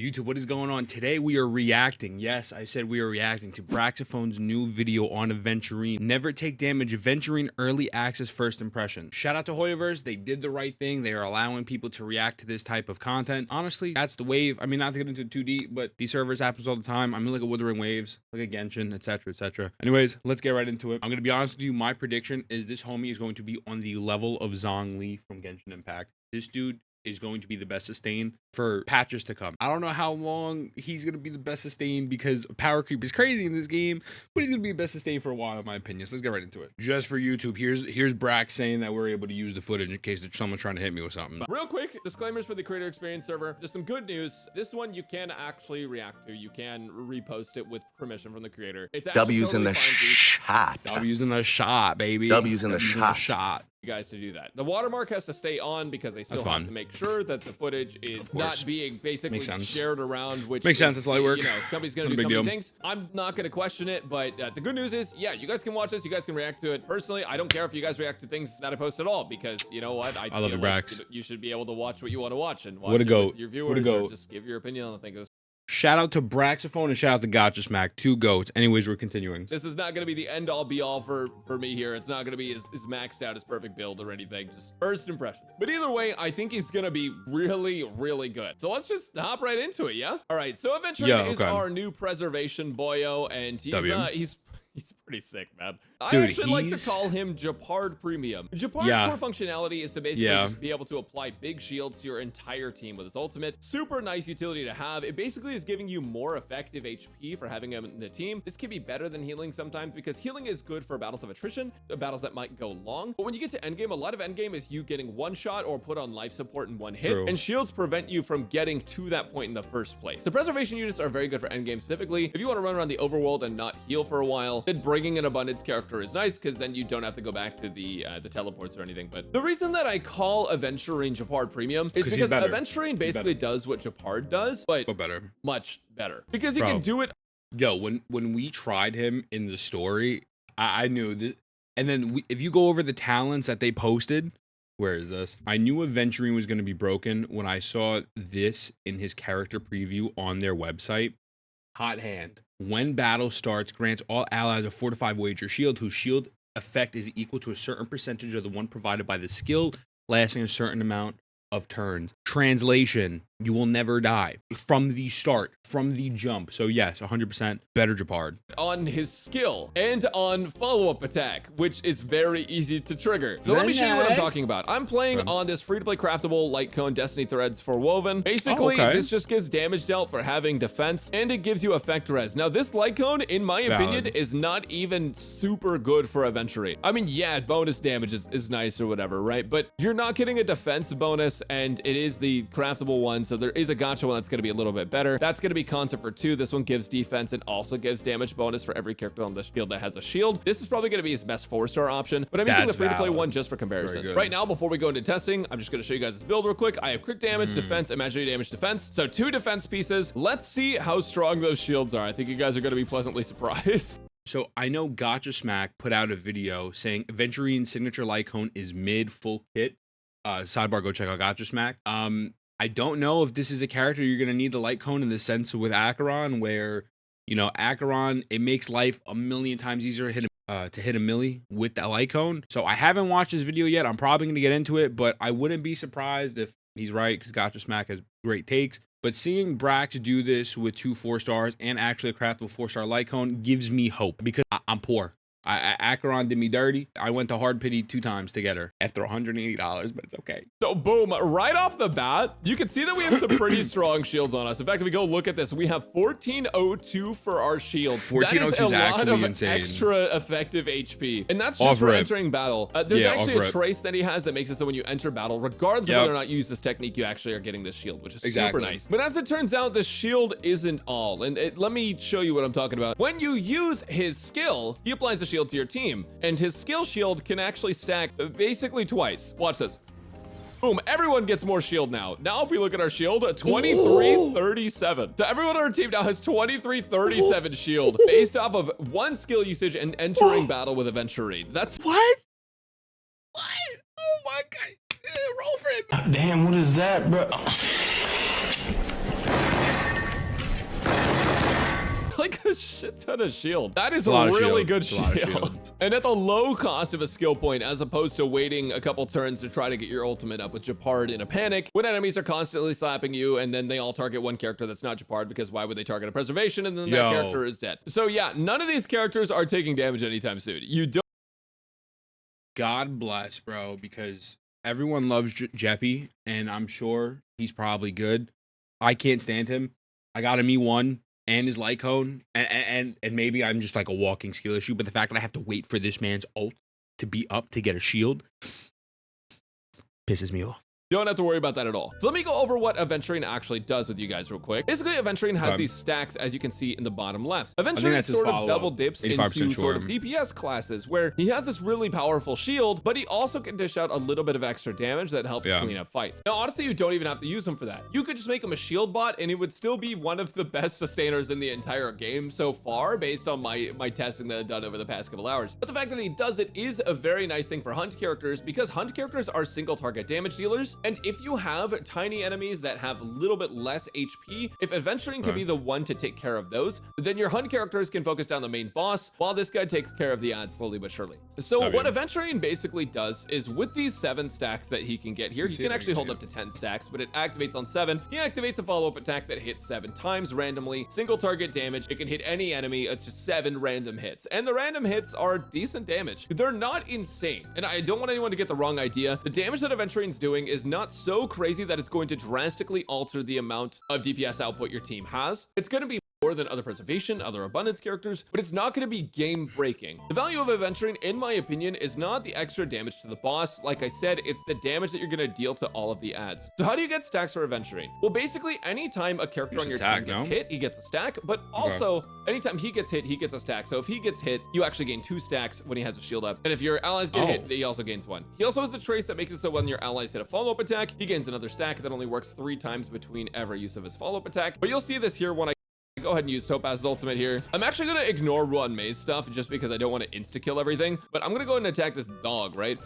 YouTube, what is going on? Today we are reacting. Yes, I said we are reacting to Braxophone's new video on Aventurine. Never take damage. Aventurine early access first impression. Shout out to Hoyoverse. They did the right thing. They are allowing people to react to this type of content. Honestly, that's the wave. I mean, not to get into it too deep, but these servers happens all the time. I mean, look at Withering Waves, look at Genshin, etc., etc. Anyways, let's get right into it. I'm gonna be honest with you. My prediction is this homie is going to be on the level of Zhongli from Genshin Impact. This dude is going to be the best sustain for patches to come. I don't know how long he's going to be the best sustain because power creep is crazy in this game, but he's going to be the best sustain for a while in my opinion. So let's get right into it. Just for YouTube, here's Brax saying that we're able to use the footage in case there's someone trying to hit me with something. Real quick, disclaimers for the creator experience server. Just some good news. This one you can actually react to. You can repost it with permission from the creator. It's actually W's totally in the fine shot. W's in the shot, baby. W's in the shot. you guys to do that. The watermark has to stay on because they still have to make sure that the footage is not being basically shared around, which makes sense. It's light work. You know, company's gonna do company things. I'm not gonna question it, but the good news is, yeah, you guys can watch this. You guys can react to it. Personally, I don't care if you guys react to things that I post at all because you know what? I love you, Brax. You should be able to watch what you want to watch and watch what a it goat. with your viewers. Or just give your opinion on the thing. Shout out to Braxophone and shout out to Gotchasmack, two goats. Anyways, we're continuing. This is not going to be the end all be all for me here. It's not going to be as maxed out as perfect build or anything. Just first impression. But either way, I think he's going to be really, really good. So let's just hop right into it, yeah? All right, so Aventurine is our new preservation boyo, and he's pretty sick, man. Dude, I actually like to call him Japard Premium. Japard's core functionality is to basically just be able to apply big shields to your entire team with his ultimate. Super nice utility to have. It basically is giving you more effective HP for having him in the team. This can be better than healing sometimes because healing is good for battles of attrition, battles that might go long. But when you get to endgame, a lot of endgame is you getting one shot or put on life support in one hit. And shields prevent you from getting to that point in the first place. The preservation units are very good for endgame specifically. If you want to run around the overworld and not heal for a while, then bringing an abundance character is nice because then you don't have to go back to the teleports or anything. But the reason that I call Aventurine Japard Premium is because Aventurine basically does what Japard does, but much better because he can do it. Yo, when we tried him in the story, I knew that. And then if you go over the talents that they posted, where is this? I knew Aventurine was going to be broken when I saw this in his character preview on their website. Hot hand. When battle starts, grants all allies a 4 to 5 wager shield whose shield effect is equal to a certain percentage of the one provided by the skill, lasting a certain amount of turns. Translation, you will never die from the start, from the jump. So yes, 100% better Japard. On his skill and on follow-up attack, which is very easy to trigger. So let me show you what I'm talking about. I'm playing on this free-to-play craftable light cone Destiny threads for Woven. Basically, this just gives damage dealt for having defense, and it gives you effect res. Now, this light cone, in my opinion, is not even super good for Aventurine. I mean, yeah, bonus damage is nice or whatever, right? But you're not getting a defense bonus, and it is the craftable one, so there is a gacha one that's going to be a little bit better. That's going to be Concert for 2. This one gives defense and also gives damage bonus for every character on the field that has a shield. This is probably going to be his best 4-star option, but I'm using the free-to-play one just for comparisons. Right now, before we go into testing, I'm just going to show you guys this build real quick. I have crit damage, defense, imaginary damage, defense. So 2 defense pieces. Let's see how strong those shields are. I think you guys are going to be pleasantly surprised. So I know Gotchasmack put out a video saying Aventurine's signature light cone is mid full kit. Sidebar, go check out Gotchasmack. I don't know if this is a character you're going to need the light cone in the sense with Acheron, where, you know, Acheron, it makes life a million times easier to hit a milli with that light cone. So I haven't watched this video yet. I'm probably going to get into it, but I wouldn't be surprised if he's right because Gotchasmack has great takes. But seeing Brax do this with 2 4-stars and actually a craftable 4-star light cone gives me hope because I'm poor. Acheron did me dirty. I went to hard pity 2 times to get her after $180, but it's okay. So boom, right off the bat, you can see that we have some pretty strong shields on us. In fact, if we go look at this, we have 1402 for our shield. 1402 is actually insane. Extra effective HP, and that's just for entering battle. There's actually a trace that he has that makes it so when you enter battle, regardless of whether or not you use this technique, you actually are getting this shield, which is super nice. But as it turns out, the shield isn't all, and let me show you what I'm talking about. When you use his skill, he applies the shield to your team, and his skill shield can actually stack basically twice. Watch this. Boom, everyone gets more shield now. Now if we look at our shield, 2337. So everyone on our team now has 2337 shield based off of 1 skill usage and entering battle with Aventurine. That's what? Oh my god. Roll for him. Damn, what is that, bro? a shit ton of shield. That is a lot of really shield. good It's a lot of shield. shield. And at the low cost of a skill point, as opposed to waiting a couple turns to try to get your ultimate up with Japard in a panic, when enemies are constantly slapping you and then they all target one character that's not Japard, because why would they target a preservation and then that character is dead? So yeah, none of these characters are taking damage anytime soon. You don't. God bless, bro, because everyone loves Jeppy, and I'm sure he's probably good. I can't stand him. I got him E1 and his light cone, and maybe I'm just like a walking skill issue, but the fact that I have to wait for this man's ult to be up to get a shield pisses me off. Don't have to worry about that at all. So let me go over what Aventurine actually does with you guys real quick. Basically, Aventurine has these stacks, as you can see in the bottom left. Aventurine sort of double dips into sort of DPS classes, where he has this really powerful shield, but he also can dish out a little bit of extra damage that helps clean up fights. Now, honestly, you don't even have to use him for that. You could just make him a shield bot, and it would still be one of the best sustainers in the entire game so far, based on my testing that I've done over the past couple hours. But the fact that he does it is a very nice thing for hunt characters, because hunt characters are single target damage dealers. And if you have tiny enemies that have a little bit less HP, if Aventurine can be the one to take care of those, then your hunt characters can focus down the main boss while this guy takes care of the ads slowly but surely. So what Aventurine basically does is, with these 7 stacks that he can get here, he can actually hold up to 10 stacks, but it activates on 7. He activates a follow-up attack that hits 7 times randomly, single target damage. It can hit any enemy. It's just 7 random hits, and the random hits are decent damage. They're not insane, and I don't want anyone to get the wrong idea. The damage that Aventurine's doing is not so crazy that it's going to drastically alter the amount of DPS output your team has. It's going to be more than other preservation, other abundance characters, but it's not going to be game breaking. The value of Aventurine, in my opinion, is not the extra damage to the boss. Like I said, it's the damage that you're going to deal to all of the ads. So how do you get stacks for Aventurine? Well, basically, anytime a character on your team gets hit, he gets a stack, but also anytime he gets hit, he gets a stack. So if he gets hit, you actually gain 2 stacks when he has a shield up. And if your allies get hit, he also gains 1. He also has a trace that makes it so when your allies hit a follow-up attack, he gains another stack that only works 3 times between every use of his follow-up attack. But you'll see this here when I go ahead and use Topaz's ultimate here. I'm actually going to ignore Ruan Mei's stuff just because I don't want to insta-kill everything, but I'm going to go ahead and attack this dog, right?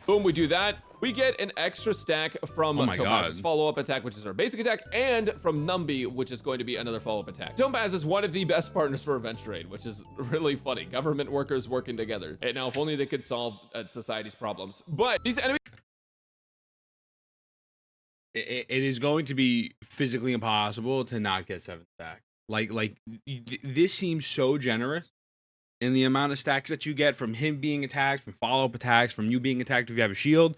Boom, we do that. We get an extra stack from Topaz's follow-up attack, which is our basic attack, and from Numby, which is going to be another follow-up attack. Topaz is one of the best partners for Aventurine, which is really funny. Government workers working together. And now, if only they could solve society's problems. But these enemies... It is going to be physically impossible to not get 7 stacks. Like this seems so generous in the amount of stacks that you get from him being attacked, from follow-up attacks, from you being attacked if you have a shield.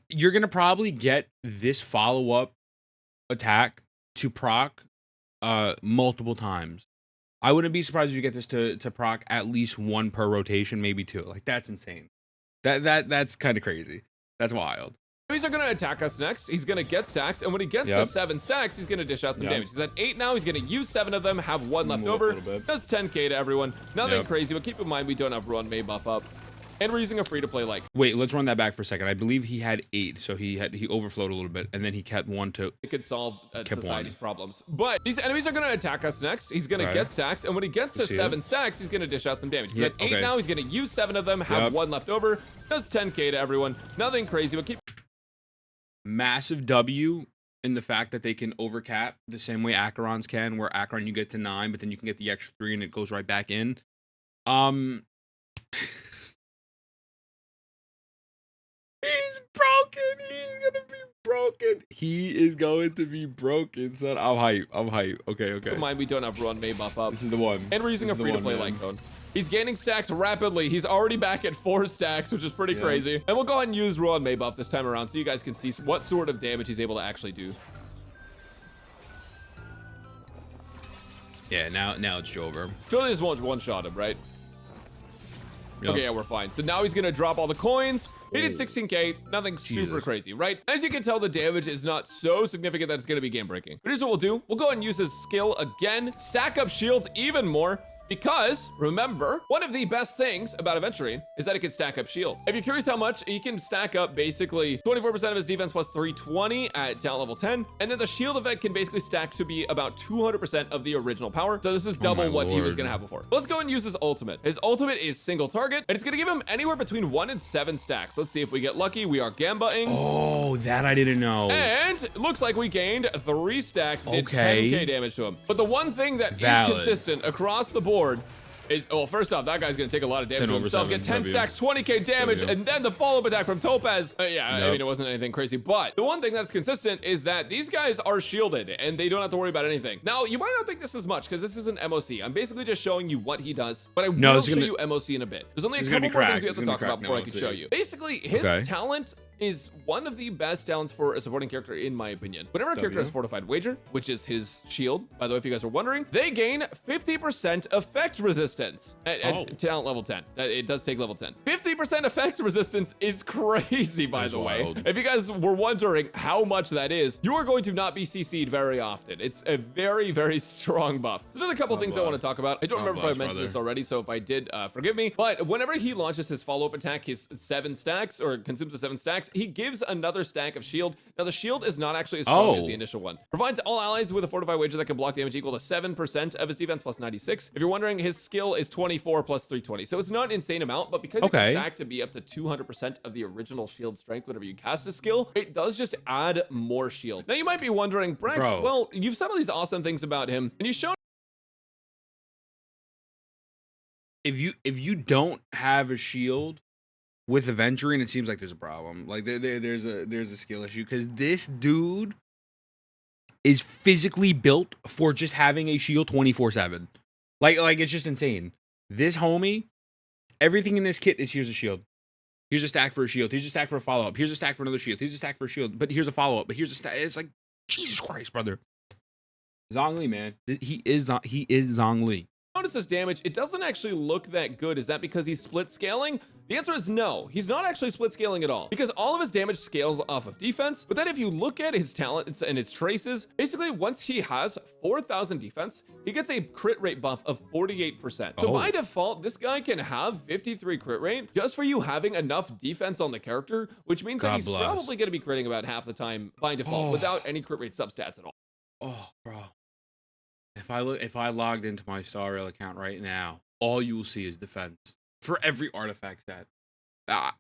You're going to probably get this follow-up attack to proc multiple times. I wouldn't be surprised if you get this to proc at least 1 per rotation, maybe 2. Like, that's insane. That's kind of crazy. That's wild. Enemies are going to attack us next. He's going to get stacks, and when he gets to 7 stacks, he's going to dish out some damage. He's at 8 now. He's going to use 7 of them, have 1 left over. Does 10k to everyone. Nothing crazy, but keep in mind we don't have Ruan Mei buff up, and we're using a free-to-play like. Wait, let's run that back for a second. I believe he had 8, so he overflowed a little bit, and then he kept 1 to. It could solve society's problems. But these enemies are going to attack us next. He's going to get stacks, and when he gets to 7 stacks, he's going to dish out some damage. He's at 8 now. He's going to use 7 of them, have 1 left over. Does 10k to everyone. Nothing crazy, but keep. Massive W in the fact that they can overcap the same way Acheron's can, where Acheron you get to 9, but then you can get the extra 3 and it goes right back in. He's broken. He's gonna be broken. He is going to be broken, son. I'm hype. Okay. Keep in mind we don't have Ruan Mei buff up. This is the one. And we're using a free-to-play light cone. He's gaining stacks rapidly. He's already back at 4 stacks, which is pretty crazy. And we'll go ahead and use Ruan Mei buff this time around so you guys can see what sort of damage he's able to actually do. Yeah, now it's over. Surely just won't one-shot him, right? Okay, yeah, we're fine. So now he's going to drop all the coins. He did 16k. Nothing super crazy, right? As you can tell, the damage is not so significant that it's going to be game-breaking. But here's what we'll do. We'll go ahead and use his skill again. Stack up shields even more. Because, remember, one of the best things about Aventurine is that it can stack up shields. If you're curious how much, he can stack up basically 24% of his defense plus 320 at talent level 10. And then the shield effect can basically stack to be about 200% of the original power. So this is double what he was going to have before. Let's go and use his ultimate. His ultimate is single target, and it's going to give him anywhere between 1 and 7 stacks. Let's see if we get lucky. We are gambaing. Oh, that I didn't know. And it looks like we gained 3 stacks, did 10k damage to him. But the one thing that is consistent across the board is, well, first off, that guy's gonna take a lot of damage to himself, get 10 stacks, 20k damage, and then the follow-up attack from Topaz. I mean, it wasn't anything crazy, but the one thing that's consistent is that these guys are shielded, and they don't have to worry about anything. Now, you might not think this is much, because this is an MOC. I'm basically just showing you what he does, but I will show you MOC in a bit. There's only a couple more things we have to talk about before I can show you. Basically, his talent is one of the best talents for a supporting character, in my opinion. Whenever a character has Fortified Wager, which is his shield, by the way, if you guys are wondering, they gain 50% effect resistance at talent level 10. It does take level 10. 50% effect resistance is crazy, by the way. If you guys were wondering how much that is, you are going to not be CC'd very often. It's a very, very strong buff. So there's a couple things I want to talk about. I don't remember if I mentioned this already, so if I did, forgive me. But whenever he launches his follow-up attack, his 7 stacks, or consumes the 7 stacks, he gives another stack of shield. Now, the shield is not actually as strong as the initial one. Provides all allies with a fortified wager that can block damage equal to 7% of his defense plus 96. If you're wondering, his skill is 24 plus 320. So it's not an insane amount, but because it can stack to be up to 200% of the original shield strength whenever you cast a skill, it does just add more shield. Now, you might be wondering, Brax, well, you've said all these awesome things about him, and you've shown if you don't have a shield with Aventurine, it seems like there's a problem. Like there's a skill issue, because this dude is physically built for just having a shield 24/7. Like it's just insane. This homie, everything in this kit is here's a shield. Here's a stack for a shield. Here's a stack for a follow-up. Here's a stack for another shield. Here's a stack for a shield. But here's a follow-up. But here's a stack. It's like, Jesus Christ, brother. Zhongli, man. He is Zhongli. Notice his damage, it doesn't actually look that good. Is that because he's split scaling? The answer is no. He's not actually split scaling at all, because all of his damage scales off of defense. But then if you look at his talents and his traces, basically once he has 4,000 defense, he gets a crit rate buff of 48%. So by default, this guy can have 53 crit rate just for you having enough defense on the character, which means that he's probably going to be critting about half the time by default without any crit rate substats at all. Oh, bro. If I logged into my Star Rail account right now, all you will see is defense for every artifact set.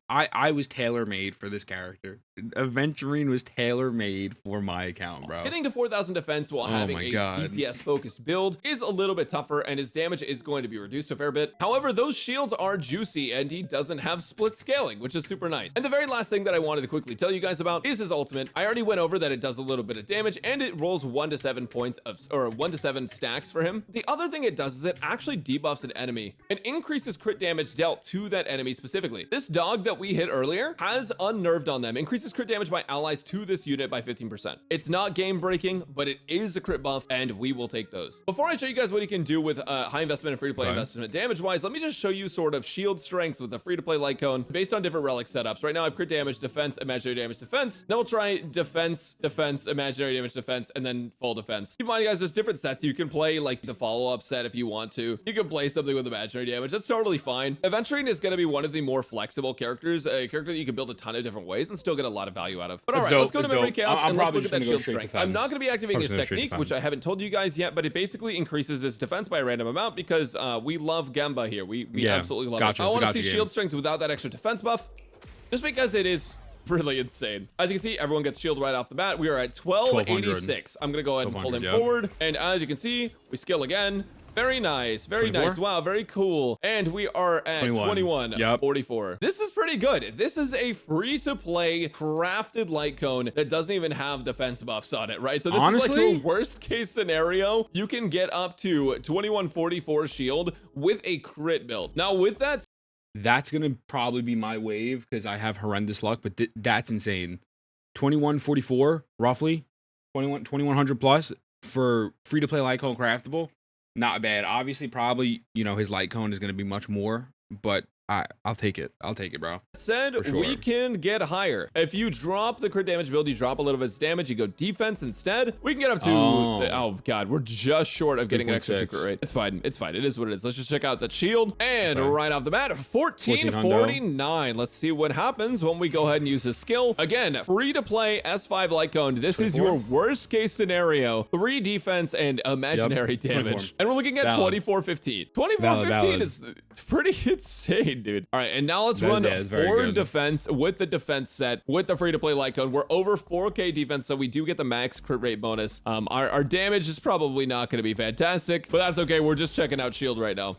I was tailor-made for this character. Aventurine was tailor-made for my account, bro. Getting to 4,000 defense while having a DPS-focused build is a little bit tougher, and his damage is going to be reduced a fair bit. However, those shields are juicy, and he doesn't have split scaling, which is super nice. And the very last thing that I wanted to quickly tell you guys about is his ultimate. I already went over that it does a little bit of damage, and it rolls 1 to 7 points of, or 1 to 7 stacks for him. The other thing it does is it actually debuffs an enemy and increases crit damage dealt to that enemy specifically. This dog that we hit earlier has Unnerved on them, increases crit damage by allies to this unit by 15%. It's not game breaking, but it is a crit buff, and we will take those. Before I show you guys what you can do with high investment and free to play investment damage wise, let me just show you sort of shield strengths with the free to play light cone based on different relic setups. Right now I have crit damage, defense, imaginary damage, defense. Now we'll try defense, defense, imaginary damage, defense, and then full defense. Keep in mind, guys, there's different sets. You can play like the follow-up set if you want to. You can play something with imaginary damage. That's totally fine. Aventurine is going to be one of the more flexible characters, a character that you can build a ton of different ways and still get a lot of value out of. But all right, let's go to Memory Chaos and let's look at that shield strength. I'm not going to be activating his technique, which I haven't told you guys yet, but it basically increases his defense by a random amount because we love Gamba here. We absolutely love it. I want to see shield strength without that extra defense buff, just because it is really insane. As you can see, everyone gets shield right off the bat. We are at 1286. I'm going to go ahead and pull him forward. And as you can see, we skill again. Very nice. Very 24? Nice. Wow, very cool. And we are at 21. 44. This is pretty good. This is a free-to-play crafted light cone that doesn't even have defense buffs on it, right? So this is like your worst case scenario. You can get up to 2144 shield with a crit build. Now, with that, that's going to probably be my wave because I have horrendous luck, but that's insane. 2144, roughly. 2100 plus for free-to-play light cone craftable. Not bad. Obviously, probably, you know, his light cone is going to be much more, but I'll take it. I'll take it, bro. Said Sure. we can get higher. If you drop the crit damage build, you drop a little of its damage, you go defense instead. We can get up to oh god, we're just short of getting an extra 2 crit rate. It's fine. It's fine. It is what it is. Let's just check out the shield. And right off the bat, 1449. Let's see what happens when we go ahead and use his skill. Again, free to play S5 light cone. This is your worst case scenario. 3 defense and imaginary damage. And we're looking at 2415. 2415 is pretty insane, dude. All right, and now let's run 4 defense with the defense set with the free to play light cone. We're over 4k defense, so we do get the max crit rate bonus. Our damage is probably not going to be fantastic, but that's okay. We're just checking out shield right now.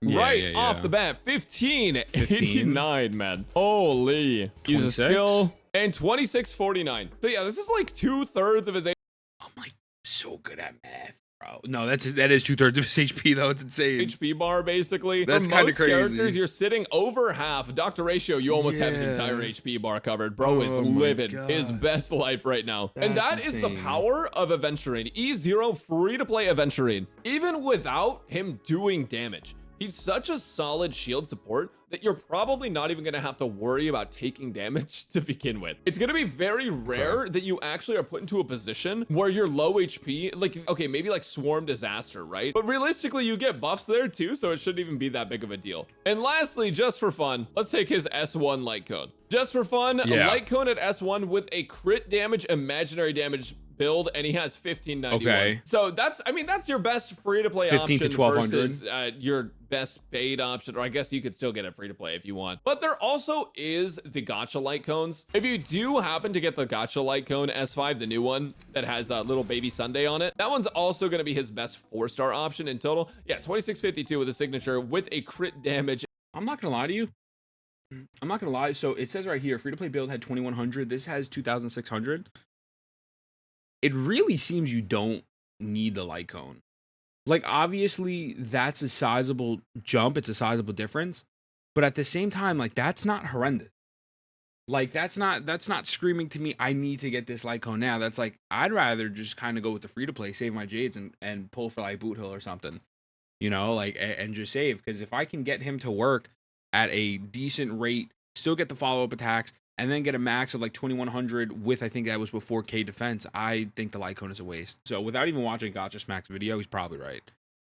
Off the bat, 1589, man. Holy. Use a skill. And 2649. So yeah, this is like 2/3 of his HP. I'm like so good at math, bro. No, that is 2/3 of his HP though. It's insane. HP bar basically. That's kind of crazy. Characters, you're sitting over half. Dr. Ratio, you almost have his entire HP bar covered. Bro is living his best life right now. And that is the power of Aventurine. E0 free to play Aventurine. Even without him doing damage. He's such a solid shield support that you're probably not even going to have to worry about taking damage to begin with. It's going to be very rare that you actually are put into a position where you're low HP, like, okay, maybe like Swarm Disaster, right? But realistically, you get buffs there too, so it shouldn't even be that big of a deal. And lastly, just for fun, let's take his S1 light cone. Just for fun, a light cone at S1 with a crit damage, imaginary damage build, and he has 1591. Okay. So that's, I mean, that's your best free-to-play 15 to option 1200 versus your best paid option, or I guess you could still get it free-to-play if you want. But there also is the gacha light cones. If you do happen to get the gacha light cone S5, the new one that has a little baby Sunday on it, that one's also going to be his best 4-star option in total. Yeah, 2652 with a signature with a crit damage. I'm not gonna lie to you. I'm not gonna lie. So it says right here, free to play build had 2100. This has 2600. It really seems you don't need the light cone. Like, obviously, that's a sizable jump. It's a sizable difference. But at the same time, like, that's not horrendous. Like, that's not screaming to me, I need to get this light cone now. That's like, I'd rather just kind of go with the free-to-play, save my Jades, and pull for, like, Boot Hill or something. You know, like, and just save. Because if I can get him to work at a decent rate, still get the follow-up attacks, and then get a max of like 2100 with, I think that was with 4k defense, I think the light cone is a waste. So without even watching Gotcha Smack's video, he's probably right.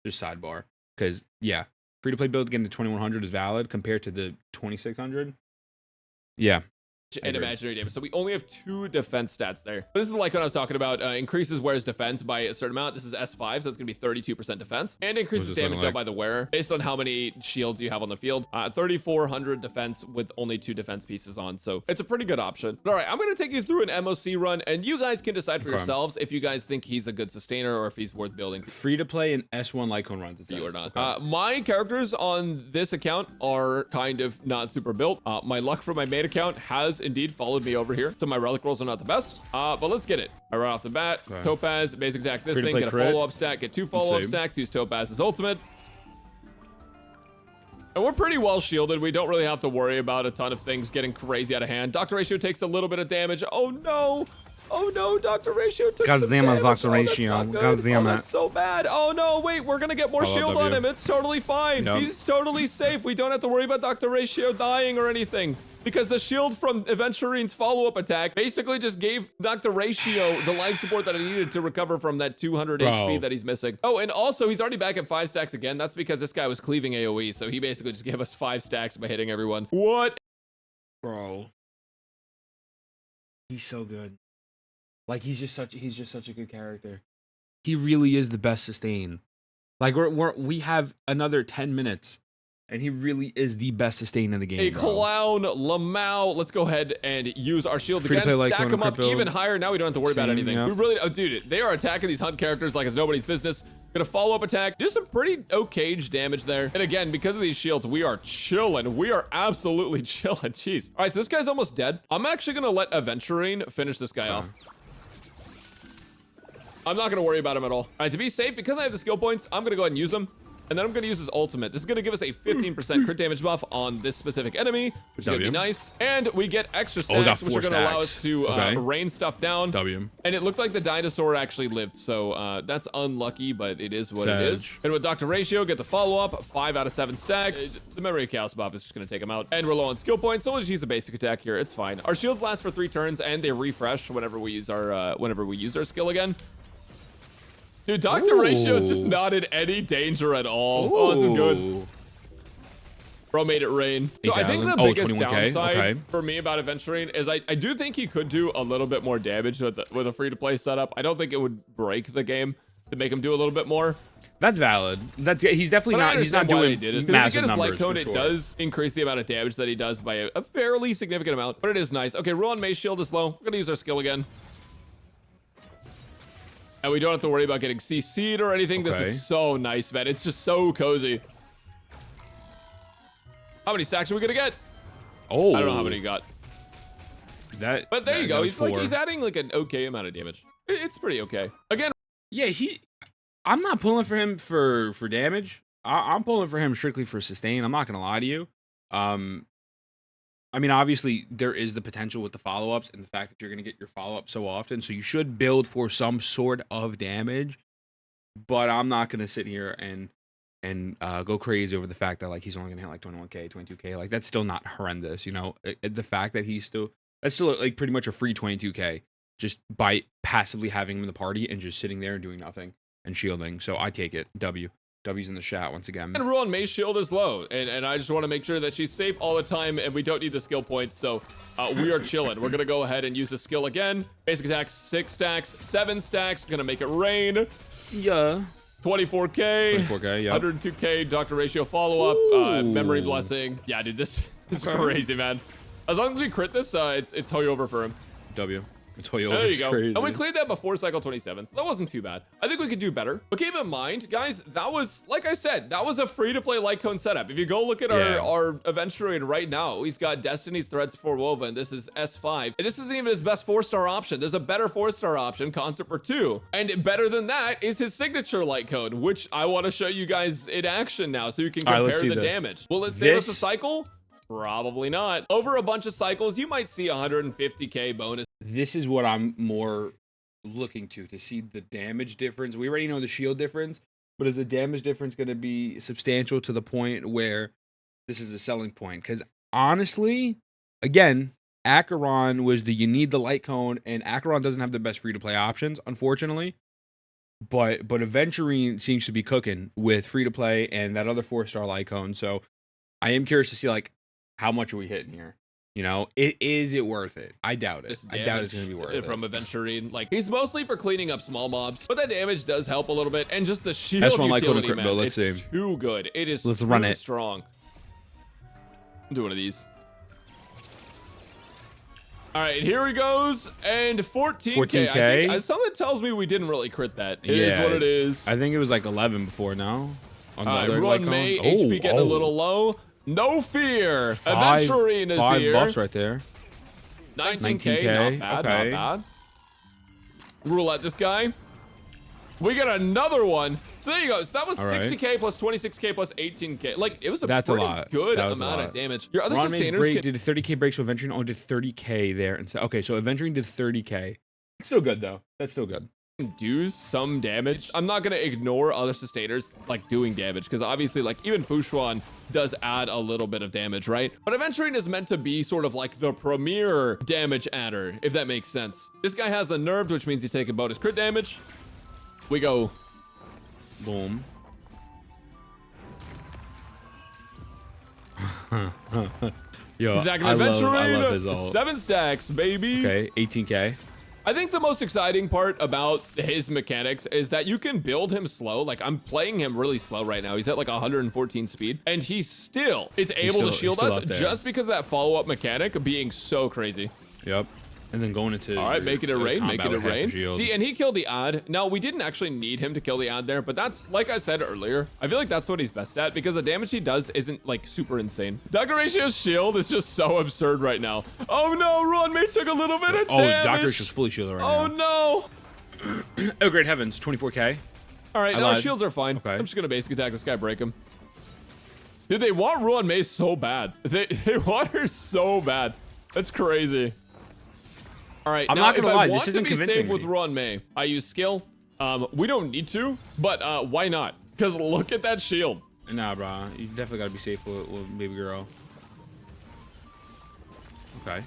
Just sidebar. Because, yeah, free to play build getting to 2100 is valid compared to the 2600. Yeah. And imaginary damage. So we only have 2 defense stats there. This is the light cone I was talking about. Increases wearer's defense by a certain amount. This is S5, so it's going to be 32% defense. And increases damage dealt by the wearer based on how many shields you have on the field. 3400 defense with only 2 defense pieces on. So it's a pretty good option. But all right, I'm going to take you through an MOC run, and you guys can decide for yourselves if you guys think he's a good sustainer or if he's worth building. Free to play and S1 light cone runs. You or not. My characters on this account are kind of not super built. My luck for my main account has indeed followed me over here, so my relic rolls are not the best, but let's get it. Right off the bat, Topaz, basic attack this thing, get a follow-up stack, get 2 follow-up stacks, use Topaz's ultimate. And we're pretty well shielded. We don't really have to worry about a ton of things getting crazy out of hand. Dr. Ratio takes a little bit of damage. Oh no! Oh no, Dr. Ratio took some damage. Dr. Ratio. That's so bad. Oh no, wait, we're gonna get more shield on him. It's totally fine. He's totally safe. We don't have to worry about Dr. Ratio dying or anything. Because the shield from Aventurine's follow-up attack basically just gave Dr. Ratio the life support that he needed to recover from that 200 HP that he's missing. Oh, and also he's already back at 5 stacks again. That's because this guy was cleaving AoE, so he basically just gave us 5 stacks by hitting everyone. What? Bro. He's so good. Like, he's just such a good character. He really is the best sustain. Like, we have another 10 minutes. And he really is the best sustain in the game. Clown, Lamau. Let's go ahead and use our shield again. Stack him up even higher. Now we don't have to worry about anything. We really, dude, they are attacking these hunt characters like it's nobody's business. Gonna follow-up attack. Do some pretty okay damage there. And again, because of these shields, we are chilling. We are absolutely chilling. Jeez. All right, so this guy's almost dead. I'm actually gonna let Aventurine finish this guy off. I'm not gonna worry about him at all. All right, to be safe, because I have the skill points, I'm gonna go ahead and use them. And then I'm going to use his ultimate. This is going to give us a 15% crit damage buff on this specific enemy, which is going to be nice. And we get extra stacks, which are going to allow us to rain stuff down. And it looked like the dinosaur actually lived, so that's unlucky, but it is what it is. And with Dr. Ratio, get the follow-up, 5 out of 7 stacks. The Memory of Chaos buff is just going to take him out. And we're low on skill points, so we'll just use the basic attack here. It's fine. Our shields last for 3 turns, and they refresh whenever we use our skill again. Dude, Dr. Ratio is just not in any danger at all. Ooh. Oh, this is good. Bro made it rain. So I think the biggest downside for me about Aventurine is I do think he could do a little bit more damage with a free-to-play setup. I don't think it would break the game to make him do a little bit more. That's valid. He's definitely not. He's not doing massive numbers. Light cone, it does increase the amount of damage that he does by a fairly significant amount, but it is nice. Okay, Ruan Mace Shield is low. We're gonna use our skill again. And we don't have to worry about getting CC'd or anything. This is so nice, man. It's just so cozy. How many stacks are we gonna get? Oh, I don't know how many he got. But there you go. He's adding like an okay amount of damage. It's pretty okay. Again, yeah. I'm not pulling for him for damage. I'm pulling for him strictly for sustain. I'm not gonna lie to you. I mean, obviously, there is the potential with the follow-ups and the fact that you're going to get your follow-up so often. So you should build for some sort of damage. But I'm not going to sit here and go crazy over the fact that, like, he's only going to hit, like, 21k, 22k. Like, that's still not horrendous, you know? The fact that that's still, like, pretty much a free 22k just by passively having him in the party and just sitting there and doing nothing and shielding. So I take it. W's in the chat once again. And Ruan Mace Shield is low, and I just want to make sure that she's safe all the time, and we don't need the skill points, so we are chilling. We're gonna go ahead and use the skill again. Basic attack, 6 stacks, 7 stacks. Gonna make it rain. Yeah. 24k. 24k. Yeah. 102k. Dr. Ratio follow up. Memory blessing. Yeah, dude, this is crazy, man. As long as we crit this, it's Hoy over for him. W. There you go. Crazy. And we cleared that before cycle 27, so that wasn't too bad. I think we could do better. But keep in mind, guys, that was, like I said, that was a free-to-play light cone setup. If you go look at our Aventurine right now, he's got Destiny's Threads for Woven. This is S5. And this isn't even his best 4-star option. There's a better 4-star option, Concert for 2. And better than that is his signature light cone, which I want to show you guys in action now so you can compare the damage. Will it save us a cycle? Probably not. Over a bunch of cycles, you might see 150k bonus. This is what I'm more looking to see the damage difference. We already know the shield difference, but is the damage difference going to be substantial to the point where this is a selling point? Because honestly, again, Acheron was you need the light cone, and Acheron doesn't have the best free-to-play options, unfortunately. But Aventurine seems to be cooking with free-to-play and that other 4-star light cone. So I am curious to see, like, how much are we hitting here? You know, is it worth it? I doubt it. I doubt it's going to be worth it. From Aventurine, like, he's mostly for cleaning up small mobs, but that damage does help a little bit. And just the shield utility, man, it's too good. It is too strong. Do one of these. All right, here he goes. And 14k. I think, something tells me we didn't really crit that. It is what it is. I think it was like 11 before now. On the other Ruan May, HP getting a little low. No fear. Aventurine is here. 5 buffs right there. 19k. Not bad, not bad. Roulette this guy. We got another one. So there you go. So that was 60k plus 26k plus 18k. Like, it was a pretty good amount of damage. Your other sustainers did a 30k break, so Aventurine only did 30k there. Okay, so Aventurine did 30k. It's still good, though. That's still good. Do some damage. I'm not gonna ignore other sustainers like doing damage, because obviously, like, even Fushuan does add a little bit of damage, right? But Aventurine is meant to be sort of like the premier damage adder, if that makes sense. This guy has a nerfed, which means you take a bonus crit damage. We go boom. Yo, I love his ult. 7 stacks, baby. Okay, 18k. I think the most exciting part about his mechanics is that you can build him slow. Like, I'm playing him really slow right now. He's at like 114 speed, and he still is able to shield us just because of that follow-up mechanic being so crazy. Yep. And then going into... All right, making it rain, making it rain. See, and he killed the ad. Now, we didn't actually need him to kill the ad there, but that's, like I said earlier, I feel like that's what he's best at, because the damage he does isn't, like, super insane. Dr. Ratio's shield is just so absurd right now. Oh, no, Ruan May took a little bit of damage. Oh, Dr. Ratio's fully shielded right now. Oh, no. Oh, great heavens, 24k. All right, now lied. shields are fine. Okay. I'm just gonna basic attack this guy, break him. Dude, they want Ruan Mei so bad. They want her so bad. That's crazy. All right, I'm now not gonna if lie, I want this isn't to be convincing safe with me. Ruan Mei, I use skill. We don't need to, but why not? Because look at that shield. Nah, bro. You definitely gotta be safe with baby girl. Okay.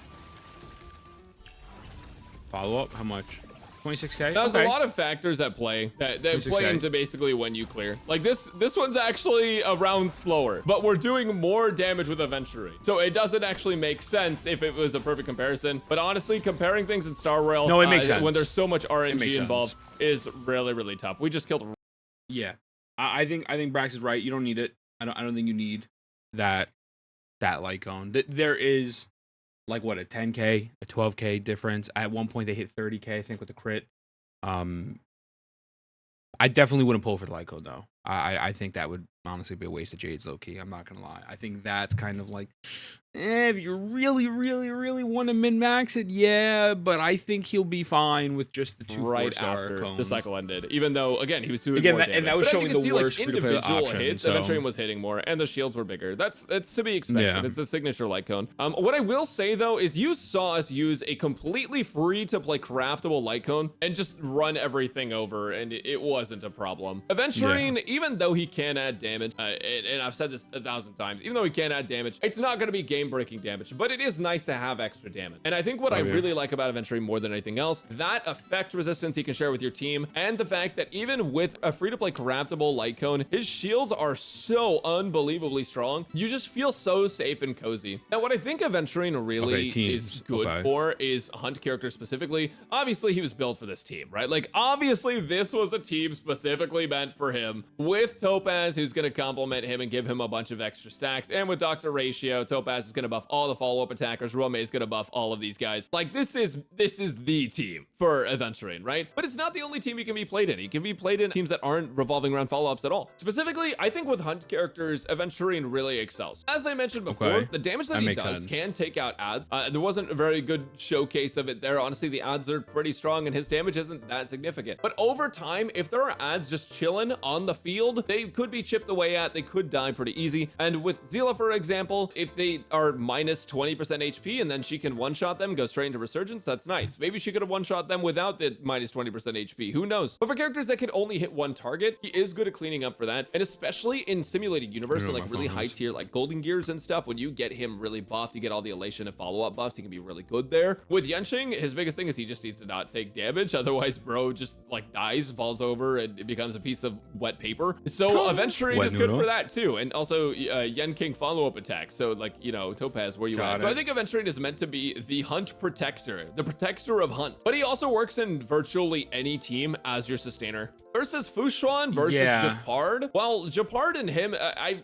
Follow up. How much? 26k. There's okay. a lot of factors at play that play 26K. into basically when you clear. Like this one's actually a round slower, but we're doing more damage with Aventurine. So it doesn't actually make sense if it was a perfect comparison. But honestly, comparing things in Star Rail, No, it makes sense. when there's so much RNG makes involved is really, really tough. We just killed. Yeah. I think Brax is right. You don't need it. I don't think you need that light cone. There is like what, a 10k, a 12k difference. At one point they hit 30k, I think, with the crit. I definitely wouldn't pull for the light cone though. I think that would honestly be a waste of Jade's low key. I'm not gonna lie. I think that's kind of like, if you really, really, really want to min max it, yeah. But I think he'll be fine with just the 2 right 4-star after cones. the cycle ended. Even though, again, he was doing Again, more that- damage. and that was But as showing you can the see, worst like free-to-play individual option, hits, so- Aventurine was hitting more, and the shields were bigger. That's to be expected. Yeah. It's a signature light cone. What I will say though is you saw us use a completely free to play craftable light cone and just run everything over, and it wasn't a problem. Aventurine, even though he can add damage, and I've said this 1,000 times, even though he can add damage, it's not going to be game-breaking damage, but it is nice to have extra damage. And I think what I really like about Aventurine more than anything else, that effect resistance he can share with your team, and the fact that even with a free-to-play craftable light cone, his shields are so unbelievably strong. You just feel so safe and cozy. Now, what I think Aventurine really is good for is hunt characters specifically. Obviously, he was built for this team, right? Like, obviously, this was a team specifically meant for him, with Topaz, who's going to complement him and give him a bunch of extra stacks, and with Dr. Ratio, Topaz is going to buff all the follow-up attackers, Ruan Mei is going to buff all of these guys. Like, this is the team for Aventurine, right? But it's not the only team he can be played in. He can be played in teams that aren't revolving around follow-ups at all. Specifically, I think with hunt characters, Aventurine really excels. As I mentioned before, the damage that he does can take out adds. There wasn't a very good showcase of it there. Honestly, the adds are pretty strong and his damage isn't that significant. But over time, if there are adds just chilling on the field, they could be chipped away at. They could die pretty easy. And with Zila, for example, if they are minus 20% HP and then she can one-shot them, go straight into Resurgence, that's nice. Maybe she could have one-shot them without the minus 20% HP. Who knows? But for characters that can only hit one target, he is good at cleaning up for that. And especially in simulated universe and like really high tier like Golden Gears and stuff, when you get him really buffed, you get all the elation and follow-up buffs, he can be really good there. With Yenching, his biggest thing is he just needs to not take damage. Otherwise, bro just like dies, falls over, and it becomes a piece of wet paper. So Aventurine is good for that too. And also Yen King follow-up attack. So like, you know, Topaz, where you at? So I think Aventurine is meant to be the hunt protector, the protector of hunt. But he also works in virtually any team as your sustainer. Versus Fushuan versus Japard. Well, Japard and him,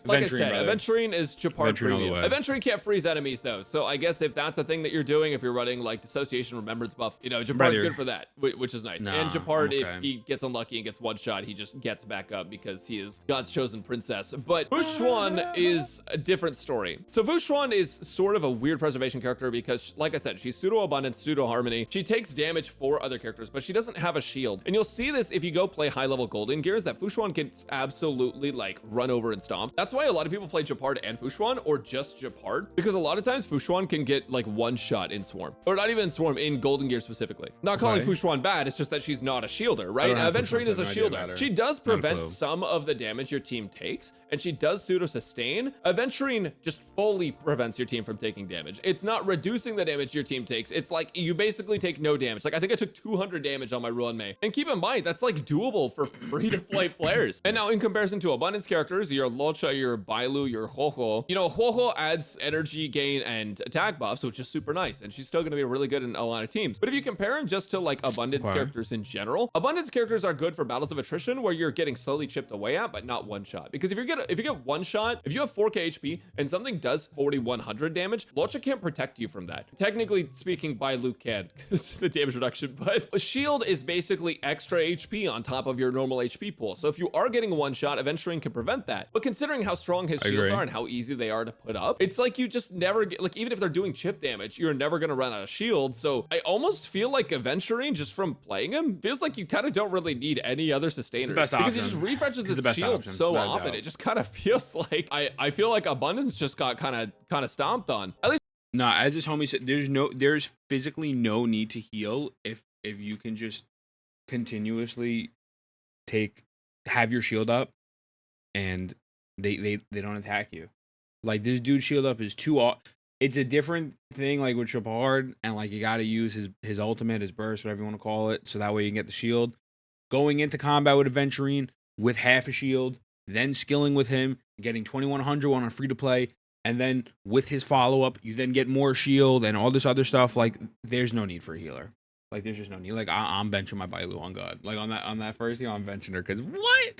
like I said, Aventurine is Japard premium. Aventurine can't freeze enemies though. So I guess if that's a thing that you're doing, if you're running like Dissociation Remembrance buff, you know, Japard's good for that, which is nice. And Japard, if he gets unlucky and gets one shot, he just gets back up because he is God's chosen princess. But Fushuan is a different story. So Fushuan is sort of a weird preservation character because, like I said, she's pseudo abundance, pseudo harmony. She takes damage for other characters, but she doesn't have a shield. And you'll see this if you go play high-level Golden Gears, that Fushuan can absolutely like run over and stomp. That's why a lot of people play Japard and Fushuan, or just Japard, because a lot of times Fushuan can get like one shot in Swarm, or not even in Swarm, in Golden Gear specifically. Not calling Fushuan bad, it's just that she's not a shielder, right? Aventurine is a shielder. She does prevent some of the damage your team takes, and she does pseudo sustain. Aventurine just fully prevents your team from taking damage. It's not reducing the damage your team takes. It's like you basically take no damage. Like I think I took 200 damage on my Ruan Mei, and keep in mind that's like doable for free-to-play players. And now in comparison to abundance characters, your Locha, your Bailu, your Hoho, you know, Hoho adds energy gain and attack buffs, which is super nice, and she's still going to be really good in a lot of teams. But if you compare them just to like abundance characters in general, abundance characters are good for battles of attrition where you're getting slowly chipped away at, but not one shot. Because if you get one shot, if you have 4k HP and something does 4100 damage, Locha can't protect you from that. Technically speaking, Bailu can because the damage reduction, but a shield is basically extra HP on top of your normal HP pool. So if you are getting one shot, Aventurine can prevent that. But considering how strong his shields are and how easy they are to put up, it's like you just never get, like, even if they're doing chip damage, you're never going to run out of shield. So I almost feel like Aventurine, just from playing him, feels like you kind of don't really need any other sustainers, because he just refreshes his shield so often. It just kind of feels like I feel like Abundance just got kind of stomped on. At least as this homie said, there's physically no need to heal if you can just continuously have your shield up and they don't attack you. Like, this dude's shield up is it's a different thing, like with Shepard, and like you gotta use his ultimate, his burst, whatever you want to call it, so that way you can get the shield. Going into combat with Aventurine with half a shield, then skilling with him, getting 2100 on a free to play, and then with his follow-up, you then get more shield and all this other stuff. Like, there's no need for a healer. Like, there's just no need. Like, I'm benching my Bailu on God. Like, on that first team, I'm benching her, because what?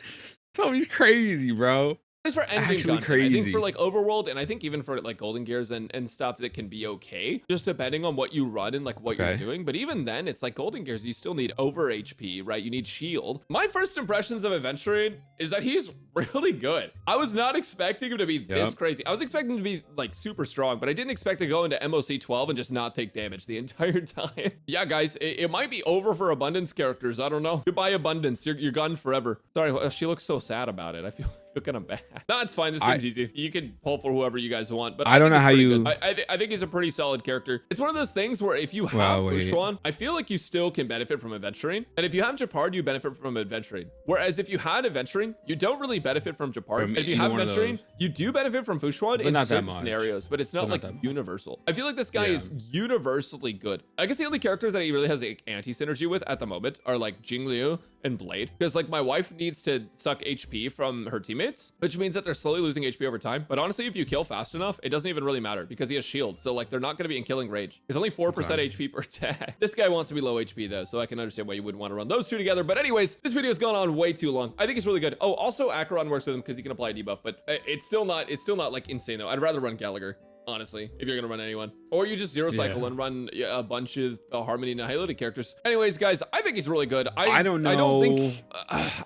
Tommy's crazy, bro. It's for endgame content. Crazy. I think for like overworld, and I think even for like golden gears and stuff, that can be okay, just depending on what you run and like what you're doing. But even then, it's like golden gears, you still need over HP, right? You need shield. My first impressions of Aventurine is that he's really good. I was not expecting him to be this crazy. I was expecting him to be like super strong, but I didn't expect to go into MOC 12 and just not take damage the entire time. Yeah, guys, it might be over for Abundance characters. I don't know. Goodbye, Abundance. You're gone forever. Sorry, she looks so sad about it. I feel kind of bad. No, it's fine. This game's easy. You can pull for whoever you guys want, but I don't know how you. I think he's a pretty solid character. It's one of those things where if you have Fushuan, I feel like you still can benefit from Aventurine, and if you have Japard, you benefit from Aventurine. Whereas if you had Aventurine, you don't really benefit from Japard. And if you have Aventurine, you do benefit from Fushuan in certain scenarios, but it's not like universal. I feel like this guy is universally good. I guess the only characters that he really has like anti-synergy with at the moment are like Jingliu and Blade, because like my wife needs to suck HP from her teammates, which means that they're slowly losing HP over time. But honestly, if you kill fast enough, it doesn't even really matter, because he has shield. So like they're not going to be in killing range. It's only 4% HP per attack. This guy wants to be low HP though, so I can understand why you wouldn't want to run those two together. But anyways, this video has gone on way too long. I think it's really good. Oh, also Acheron works with him because he can apply a debuff, but it's still not like insane though. I'd rather run Gallagher, honestly, if you're gonna run anyone, or you just zero cycle and run a bunch of Harmony Annihilated characters. Anyways, guys, I think he's really good. I don't know.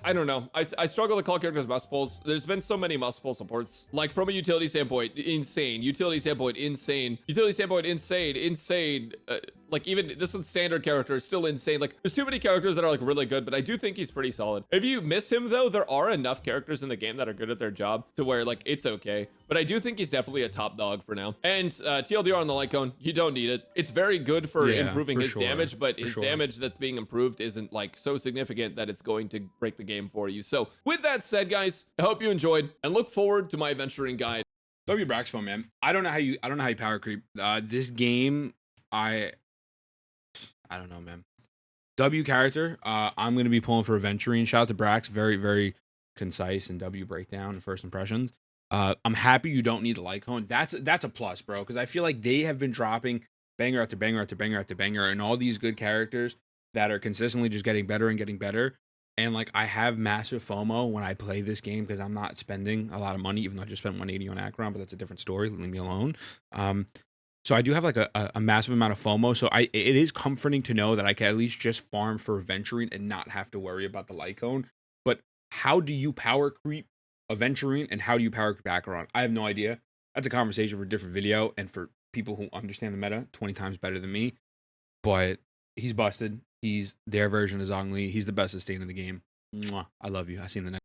I don't know. I struggle to call characters must pulls. There's been so many must pull supports. Like, from a utility standpoint, insane. Utility standpoint, insane. Utility standpoint, insane. Like, even this one's standard character is still insane. Like, there's too many characters that are like really good, but I do think he's pretty solid. If you miss him though, there are enough characters in the game that are good at their job to where like it's okay. But I do think he's definitely a top dog for now. And TLDR on the light cone, you don't need it. It's very good for improving his damage, but his damage that's being improved isn't like so significant that it's going to break the game for you. So with that said, guys, I hope you enjoyed and look forward to my Aventurine guide. W Braxophone, man. I don't know how you power creep. This game, I don't know, man. W character, I'm gonna be pulling for Aventurine. Shout out to Brax, very, very concise and W breakdown and first impressions. I'm happy you don't need the light cone. That's a plus, bro, because I feel like they have been dropping banger after banger after banger after banger, and all these good characters that are consistently just getting better and getting better. And like, I have massive FOMO when I play this game because I'm not spending a lot of money, even though I just spent 180 on Acheron, but that's a different story. Leave me alone. So I do have like a massive amount of FOMO. So it is comforting to know that I can at least just farm for Aventurine and not have to worry about the light cone. But how do you power creep Aventurine and how do you power creep Acheron? I have no idea. That's a conversation for a different video and for people who understand the meta 20 times better than me. But he's busted. He's their version of Zhongli. He's the best sustain in the game. Mwah. I love you. I see you in the next.